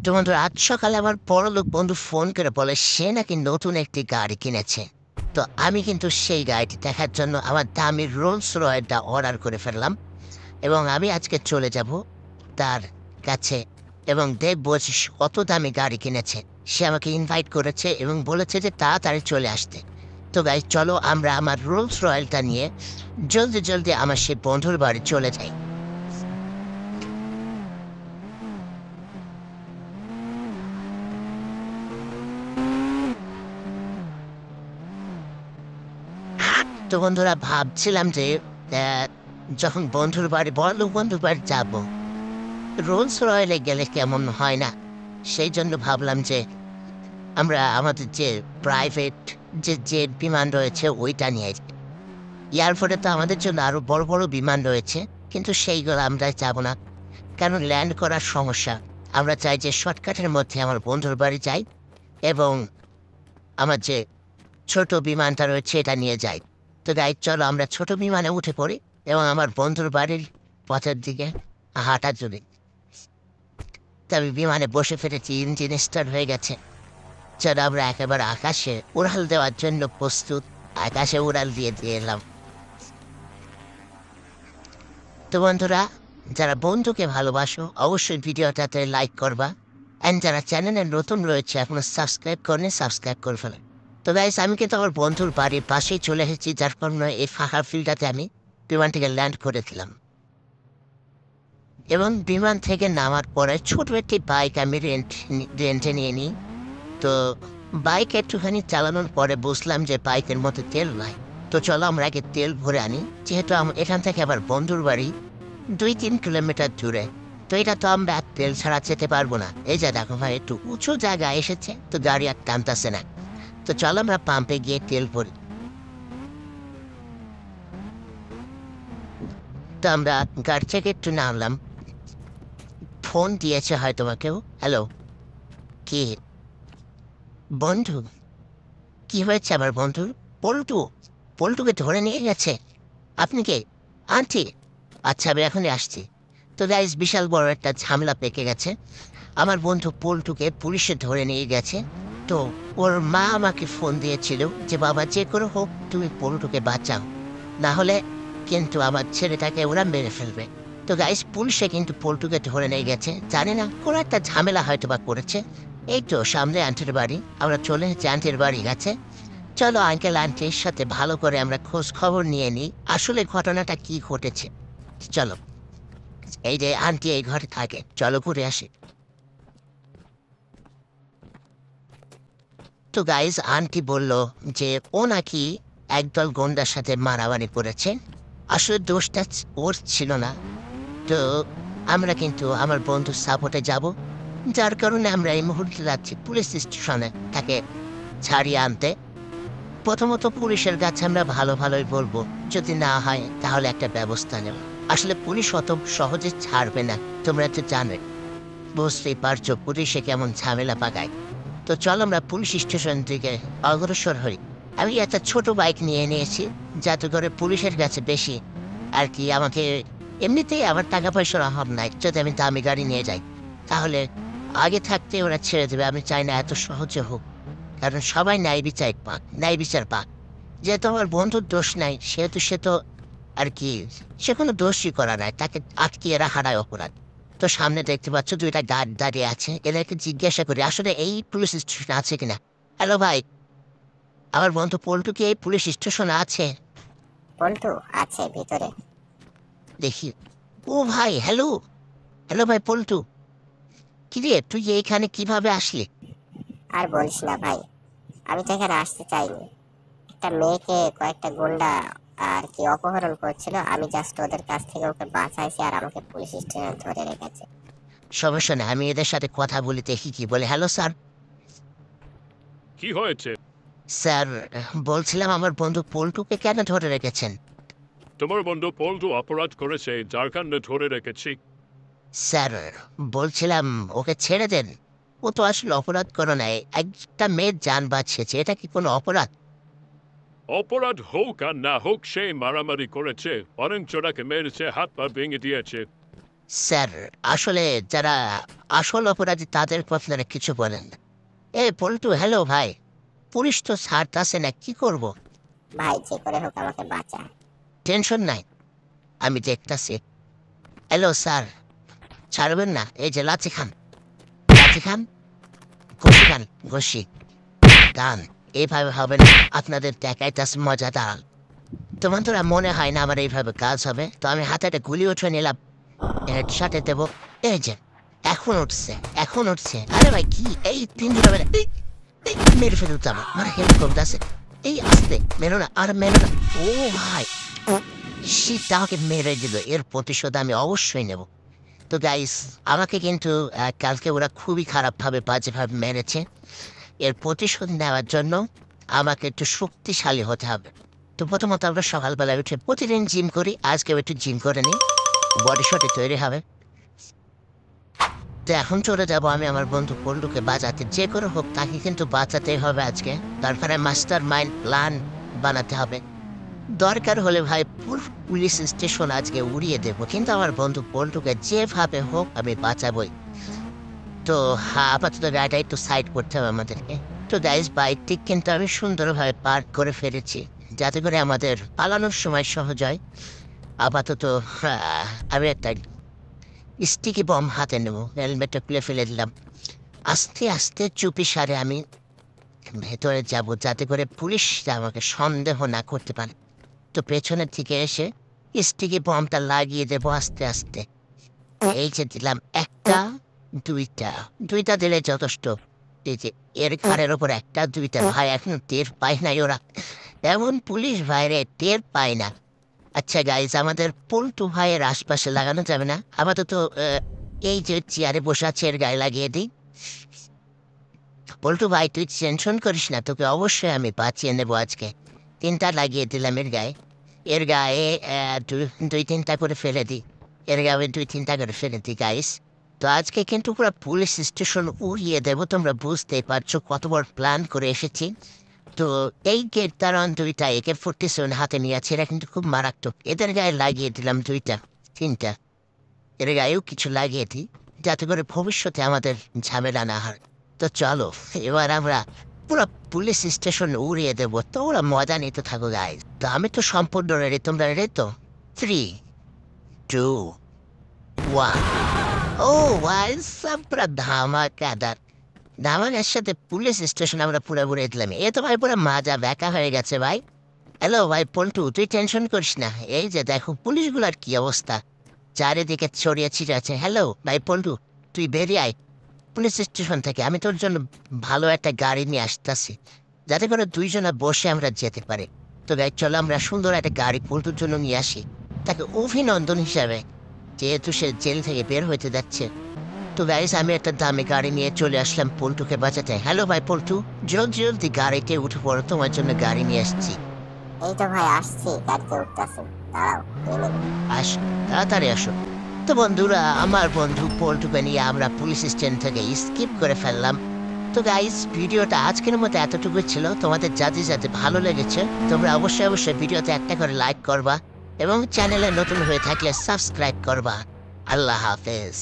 তো বন্ধু আজ সকালে আমার বড়লোক বন্ধু ফোন করে বলে সে নাকি নতুন একটি গাড়ি কিনেছে। তো আমি কিন্তু সেই গাড়িটি দেখার জন্য আমার দামি রোলস রয়েলটা অর্ডার করে ফেললাম এবং আমি আজকে চলে যাব তার কাছে এবং দেখবো যে সে কত দামি গাড়ি কিনেছে। সে আমাকে ইনভাইট করেছে এবং বলেছে যে তাড়াতাড়ি চলে আসতে। তো গাইজ চলো আমরা আমার রোলস রয়েলটা নিয়ে জলদি জলদি আমার সেই বন্ধুর বাড়ি চলে যাই। তো বন্ধুরা ভাবছিলাম যে আহ, যখন বন্ধুর বাড়ি বড়লোক বন্ধুর বাড়ি যাব রোলস রয়েলে গেলে কেমন হয় না, সেই জন্য ভাবলাম যে আমরা আমাদের যে প্রাইভেট যে জেট বিমান রয়েছে ওইটা নিয়ে যাই। এয়ারপোর্টে তো আমাদের জন্য আরো বড় বড় বিমান রয়েছে, কিন্তু সেইগুলো আমরা যাব না, কারণ ল্যান্ড করার সমস্যা। আমরা চাই যে শর্টকাটের মধ্যে আমার বন্ধুর বাড়ি যাই এবং আমার যে ছোট বিমানটা রয়েছে এটা নিয়ে যাই। তো গাইড চলো আমরা ছোট বিমানে উঠে পড়ি এবং আমার বন্ধুর বাড়ির পথের দিকে হাঁটা চলি। তবে বিমানে বসে ফেলেছি, ইঞ্জিন স্টার্ট হয়ে গেছে। চলো আমরা একেবারে আকাশে উড়াল দেওয়ার জন্য প্রস্তুত। আকাশে উড়াল দিয়ে দিয়ে এলাম। তো বন্ধুরা, যারা বন্ধুকে ভালোবাসো অবশ্যই ভিডিওটাতে লাইক করবা, অ্যান্ড যারা চ্যানেলে নতুন রয়েছে এখনো সাবস্ক্রাইব করেনি সাবস্ক্রাইব করে ফেলেন। তো গাইস আমি কিন্তু আমার বন্ধুর বাড়ির পাশেই চলে এসেছি, যার কারণে এই ফাঁকা ফিল্ডটাতে আমি বিমানটিকে ল্যান্ড করেছিলাম। এবং বিমান থেকে নামার পরে ছোট একটি বাইক আমি রেন্টে নিয়ে নিই। তো বাইক একটুখানি চালানোর পরে বুঝলাম যে বাইকের মধ্যে তেল নাই। তো চলো আমরা আগে তেল ভরে আনি, যেহেতু এখান থেকে আবার বন্ধুর বাড়ি 2-3 কিলোমিটার দূরে। তো এটা তো আমরা আর তেল ছাড়া যেতে পারবো না। এই যে দেখো ভাই একটু উঁচু জায়গায় এসেছে, তো গাড়ি আর টানতেছে না। তো চলো আমরা পাম্পে গিয়ে তেল ভরি। তো আমরা গাড়ি থেকে একটু নামলাম। ফোন দিয়েছে হয়তো বা কেউ। হ্যালো, কি বন্ধু? কি হয়েছে আমার বন্ধুর? পল্টু? পল্টুকে ধরে নিয়ে গেছে? আপনি কে? আন্টি? আচ্ছা আমি এখনই আসছি। তো গাইস বিশাল বড় একটা ঝামেলা পেকে গেছে। আমার বন্ধু পল্টুকে পুলিশে ধরে নিয়ে গেছে। তো ওর মা আমাকে ফোন দিয়েছিল যে বাবা যে করে হোক তুমি পল্টুকে বাঁচাও, না হলে কিন্তু আমার ছেলেটাকে ওরা মেরে ফেলবে। তো গাইস পুলিশে কিন্তু পল্টুকে ধরে নিয়ে গেছে, জানি না কোনো একটা ঝামেলা হয়তো বা করেছে। এই তো সামনে আন্টির বাড়ি, আমরা চলে এসেছি আন্টির বাড়ি গেছে। চলো আঙ্কেল আন্টির সাথে ভালো করে আমরা খোঁজ খবর নিয়ে নিই আসলে ঘটনাটা কি ঘটেছে। চলো, এই যে আন্টি এই ঘরে থাকে, চলো ঘুরে আসি। তো গাইজ আন্টি বলল যে ও নাকি একদল গোন্ডার সাথে মারামারি করেছে, আসলে দোষটা ওর ছিল না। তো আমরা কিন্তু আমার বন্ধুর সাপোর্টে যাব, যার কারণে আমরা এই মুহূর্তে যাচ্ছি পুলিশ স্টেশনে তাকে ছাড়িয়ে আনতে। প্রথমত পুলিশের কাছে আমরা ভালো ভালোই বলবো, যদি না হয় তাহলে একটা ব্যবস্থা নেব। আসলে পুলিশ অত সহজে ছাড়বে না, তোমরা তো জানো, বুঝতেই পারছো পুলিশে কেমন ঝামেলা পাকায়। তো চল আমরা পুলিশ স্টেশন থেকে অগ্রসর হই। আমি একটা ছোট বাইক নিয়ে নিয়েছি, যাতে করে পুলিশের কাছে বেশি আর কি আমাকে, এমনিতেই আমার টাকা পয়সার অভাব নাই, যদি আমি দামি গাড়ি নিয়ে যাই তাহলে আগে থাকতে ওরা ছেড়ে দেবে। আমি চাই না এত সহজে হোক, কারণ সবাই ন্যায় বিচার পাক, ন্যায় বিচার পাক। যেহেতু আমার বন্ধুর দোষ নাই সেহেতু সে তো আর কি, সে কোনো দোষই করা নাই, তাকে আটকিয়ে রাখাটাই অপরাধ। তো সামনে দেখতে পাচ্ছ দুইটা গার্ড দাঁড়িয়ে আছে, এদেরকে জিজ্ঞাসা করি আসলে এই পুলিশ স্টেশন আছে কিনা। হ্যালো ভাই, আমার বন্ধু পল্টু কি এই পুলিশ স্টেশনে আছে? পল্টু আছে ভিতরে। দেখি। ও ভাই, হ্যালো। হ্যালো ভাই পল্টু, কি রে তুই এইখানে কিভাবে আসলি? আর বলিস না ভাই, আমি তো এখানে আসতে চাইনি। একটা মেয়েকে কয়েকটা গুন্ডা আর কি অপহরণ করছিল, আমি জাস্ট ওদের কাছ থেকে ওকে বাঁচাইছি আর আমাকে পুলিশ স্টেশনে ধরে রেখেছে। সমস্যা নেই, আমি এদের সাথে কথা বলি দেখি কি বলে। Hello sir. কি হয়েছে? স্যার, বলছিলাম আমার বন্ধু পল্টুকে কেন ধরে রেখেছেন? তোমার বন্ধু পল্টু অপরাধ করেছে, যার কারণে ধরে রেখেছি। স্যার বলছিলাম ওকে ছেড়ে দেন, ও তো আসলে অপরাধ করে নাই, একটা মেয়ের জান বাঁচিয়েছে, এটা কি কোনো অপরাধ? অপরাধ হোক আর না হোক সে মারামারি করেছে, অনেক জোড়াকে মেরেছে, হাত পা ভেঙে দিয়েছে। স্যার আসলে যারা আসল অপরাধী তাদের আপনারা কিছু বলেন না। এ পল্টু, হ্যালো ভাই, পুলিশ তো ছাড়তাছে না, কি করব? ভাই যে করে হোক আমাকে বাঁচা। টেনশন নাই, আমি দেখতাছি। হ্যালো স্যার, ছাড়বেন না? এই যে লাচি খান, লাচি খান, ঘষি খান, ঘষি গান। এইভাবে হবে না, আপনাদের দেখাইতাস মজাদার। তোমার তোরা মনে হয় না আমার এইভাবে কাজ হবে? তো আমি হাতে একটা গুলি উঠে নিলাম, হেডশটে দেবো। এই যে এখন উঠছে, এখন উঠছে। আরে ভাই কি এই তিনজন হবে না? মেরে ফেলতে আমার আমার হেল্প করতে আছে। এই আসতে মেরো না, আর মেরো না। ও ভাই, সে তাকে মেরে দিল, এর প্রতিশোধ আমি অবশ্যই নেব। তো গাইস, আমাকে কিন্তু কালকে ওরা খুবই খারাপভাবে বাজেভাবে মেরেছে। এর প্রতিশোধ নেওয়ার জন্য আমাকে একটু শক্তিশালী হতে হবে। তো প্রথমত আমরা সকালবেলায় উঠে প্রতিদিন জিম করি, আজকেও একটু জিম করে নিই, বডি শটে তৈরি হবে। তো এখন চলে যাব আমি আমার বন্ধু পল্টুকে বাঁচাতে, যে করে হোক তাকে কিন্তু বাঁচাতেই হবে আজকে। তারপরে মাস্টার মাইন্ড প্ল্যান বানাতে হবে। দরকার হলে ভাই পুরো পুলিশ স্টেশন আজকে উড়িয়ে দেবো, কিন্তু আমার বন্ধু পল্টুকে যেভাবে হোক আমি বাঁচাবই। তো হ্যাঁ, আপাতত গাড়িটা একটু সাইড করতে হবে আমাদেরকে। তো গাইস, বাইকটি কিন্তু আমি সুন্দরভাবে পার্ক করে ফেলেছি, যাতে করে আমাদের পালানোর সময় সহজ হয়। আপাতত আমি একটা স্টিকি বম হাতে নেবো, হেলমেটটা খুলে ফেলে দিলাম। আস্তে আস্তে চুপি সারে আমি ভেতরে যাব, যাতে করে পুলিশ আমাকে সন্দেহ না করতে পারে। তো পেছনের থেকে এসে স্টিকি বমটা লাগিয়ে দেবো আস্তে আস্তে। এই যে দিলাম একটা, দুইটা, দুইটা দিলে যথেষ্ট। এই যে এর ঘাড়ের ওপর একটা, দুইটা। ভাই এখন টের পায় নাই ওরা, এমন পুলিশ ভাইরে টের পায় না। আচ্ছা গাইজ, আমাদের পল্টু ভাইয়ের আশপাশে লাগানো যাবে না, আপাতত এই যে চেয়ারে বসে আছে এর গায়ে লাগিয়ে দিই। পল্টু ভাই তুই টেনশন করিস না, তোকে অবশ্যই আমি বাঁচিয়ে নেবো আজকে। তিনটা লাগিয়ে দিলাম এর গায়ে। এর গায়ে দুই তিনটা করে ফেলে দিই, এর গায়ে দুই তিনটা করে ফেলে দিই গাইস। তো আজকে কিন্তু পুরো পুলিশ স্টেশন উড়িয়ে দেবো, তোমরা বুঝতেই পারছো কত বড় প্ল্যান করে এসেছি। তো এই গেট তারণ দুইটা AK-47 হাতে নিয়ে আছে, এরা কিন্তু খুব মারাত্মক। এদের গায়ে লাগিয়ে দিলাম দুইটা, তিনটা। এর গায়েও কিছু লাগিয়ে দিই, যাতে করে ভবিষ্যতে আমাদের ঝামেলা না হয়। তো চলো এবার আমরা পুরো পুলিশ স্টেশন উড়িয়ে দেবো, তো ওরা মজা নিতে থাকো গাইজ। তো আমি তো সম্পূর্ণ রেডি, তোমরা রেডি তো? 3, 2, 1। ও ভাই, সব পুরো ধামাকাদার। ধামাকার সাথে পুলিশ স্টেশন আমরা পুরো উড়িয়ে দিলাম। এ তো ভাই পুরো মাজা ব্যাকা হয়ে গেছে ভাই। হ্যালো ভাই পল্টু, তুই টেনশন করিস না। এই যে দেখো পুলিশগুলার কি অবস্থা, চারিদিকে ছড়িয়ে ছিটে আছে। হ্যালো ভাই পল্টু, তুই বেরিয়ে আয় পুলিশ স্টেশন থেকে, আমি তোর জন্য ভালো একটা গাড়ি নিয়ে আসতেছি, যাতে করে দুইজনে বসে আমরা যেতে পারি। তো ভাই চলো আমরা সুন্দর একটা গাড়ি পল্টুর জন্য নিয়ে আসি, তাকে অভিনন্দন হিসাবে, যেহেতু সে জেল থেকে বের হইতে যাচ্ছে। তো গাইস, আমি একটা দামি গাড়ি নিয়ে চলে আসলাম পল্টুকে বাঁচাতে। হ্যালো ভাই পল্টু, জলদি জলদি গাড়িতে উঠে পড়ো, তোমার জন্য গাড়ি নিয়ে আসছি। এই তো ভাই আসছি, গাড়িতে উঠতেছি, দাঁড়াও 2 মিনিট। আস, তাড়াতাড়ি আসো। তো বন্ধুরা, আমার বন্ধু পল্টুকে নিয়ে আমরা পুলিশ স্টেশন থেকে স্কিপ করে ফেললাম। তো গাইস, ভিডিওটা আজকের মতো এতটুকু ছিল। তোমাদের যাতে যাতে ভালো লেগেছে তোমরা অবশ্যই অবশ্যই ভিডিওতে একটা করে লাইক করবা, এবং চ্যানেলে নতুন হয়ে থাকলে সাবস্ক্রাইব করবা। আল্লাহ হাফেজ।